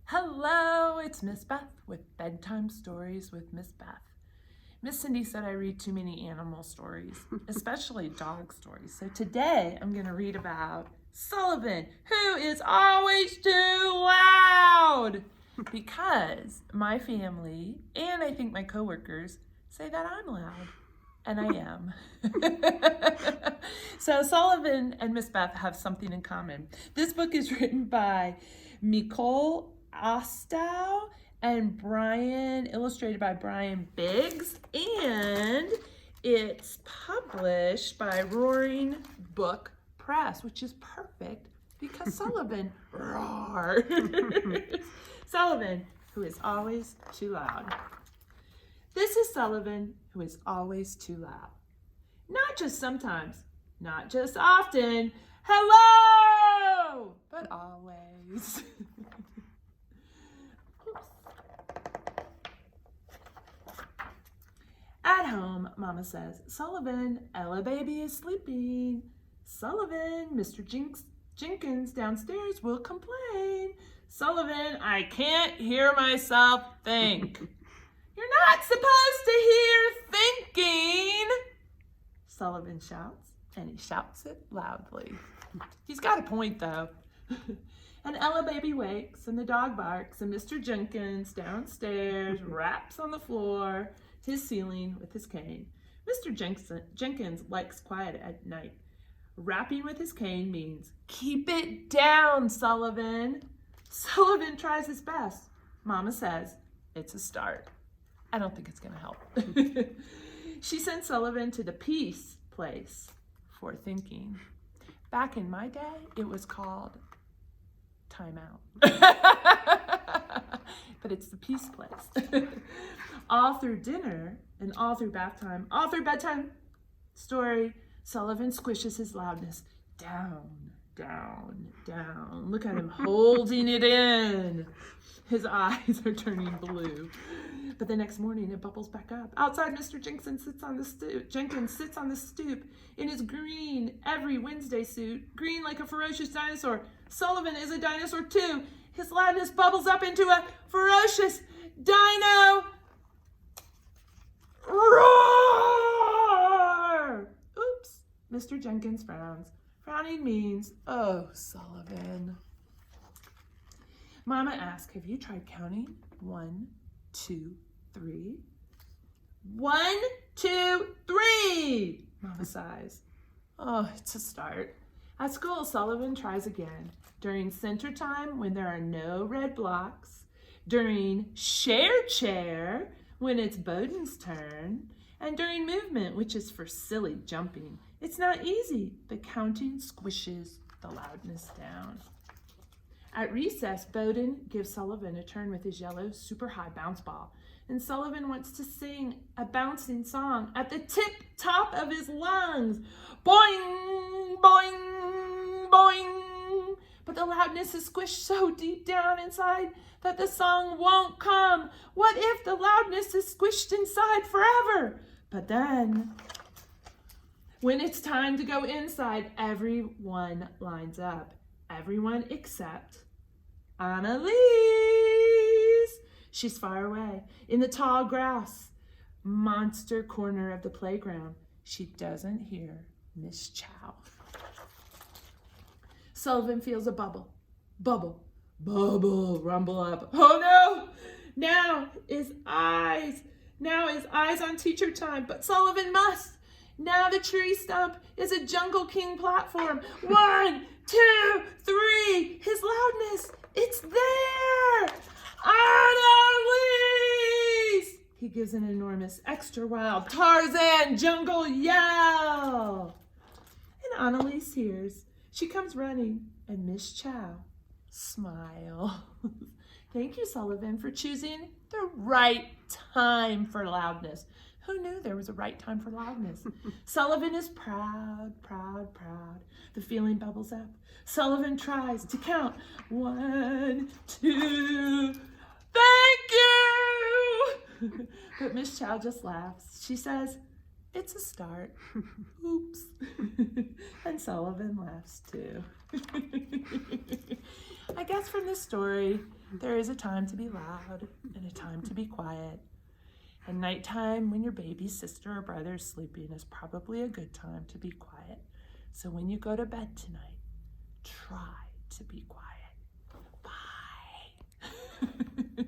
Hello, it's Miss Beth with Bedtime Stories with Miss Beth. Miss Cindy said I read too many animal stories, especially dog stories. So today I'm going to read about Sullivan, who is always too loud. Because my family and I think my coworkers say that I'm loud. And I am. So Sullivan and Miss Beth have something in common. This book is written by Nicole Ostow and illustrated by Brian Biggs, and it's published by Roaring Book Press, which is perfect because Sullivan, roar. Sullivan, who is always too loud. This is Sullivan, who is always too loud. Not just sometimes, not just often, hello, but always. At home, Mama says, Sullivan, Ella baby is sleeping. Sullivan, Mr. Jenkins downstairs will complain. Sullivan, I can't hear myself think. You're not supposed to hear thinking, Sullivan shouts, and he shouts it loudly. He's got a point, though. And Ella baby wakes, and the dog barks, and Mr. Jenkins downstairs raps on the floor to his ceiling with his cane. Mr. Jenkins likes quiet at night. Rapping with his cane means, keep it down, Sullivan. Sullivan tries his best. Mama says, it's a start. I don't think it's going to help. She sent Sullivan to the peace place for thinking. Back in my day, it was called timeout. But it's the peace place. All through dinner and all through bath time, all through bedtime story, Sullivan squishes his loudness down, down, down. Look at him holding it in. His eyes are turning blue. But the next morning, it bubbles back up. Outside, Mr. Jenkins sits on the stoop in his green every Wednesday suit, green like a ferocious dinosaur. Sullivan is a dinosaur too. His loudness bubbles up into a ferocious dino roar. Oops, Mr. Jenkins frowns. Frowning means, oh, Sullivan. Mama asks, have you tried counting? 1, 2, 3. 1, 2, 3. Mama sighs. Oh, it's a start. At school, Sullivan tries again. During center time, when there are no red blocks. During share chair, when it's Bowden's turn. And during movement, which is for silly jumping. It's not easy, but counting squishes the loudness down. At recess, Bowden gives Sullivan a turn with his yellow super high bounce ball, and Sullivan wants to sing a bouncing song at the tip top of his lungs. Boing, boing, boing. But the loudness is squished so deep down inside that the song won't come. What if the loudness is squished inside forever? But then, when it's time to go inside, everyone lines up. Everyone except Annalise. She's far away in the tall grass, monster corner of the playground. She doesn't hear Miss Chow. Sullivan feels a bubble, rumble up. Oh no! Now is eyes on teacher time, but Sullivan must. Now the tree stump is a Jungle King platform. 1, 2, 3. His loudness, it's there. Annalise! He gives an enormous, extra wild Tarzan jungle yell. And Annalise hears. She comes running, and Miss Chow smiles. Thank you, Sullivan, for choosing the right time for loudness. Who knew there was a right time for loudness? Sullivan is proud, proud, proud. The feeling bubbles up. Sullivan tries to count. 1, 2, thank you! But Miss Chow just laughs. She says, It's a start. Oops. And Sullivan laughs too. I guess from this story, there is a time to be loud and a time to be quiet. And nighttime, when your baby sister or brother is sleeping, is probably a good time to be quiet. So when you go to bed tonight, try to be quiet. Bye.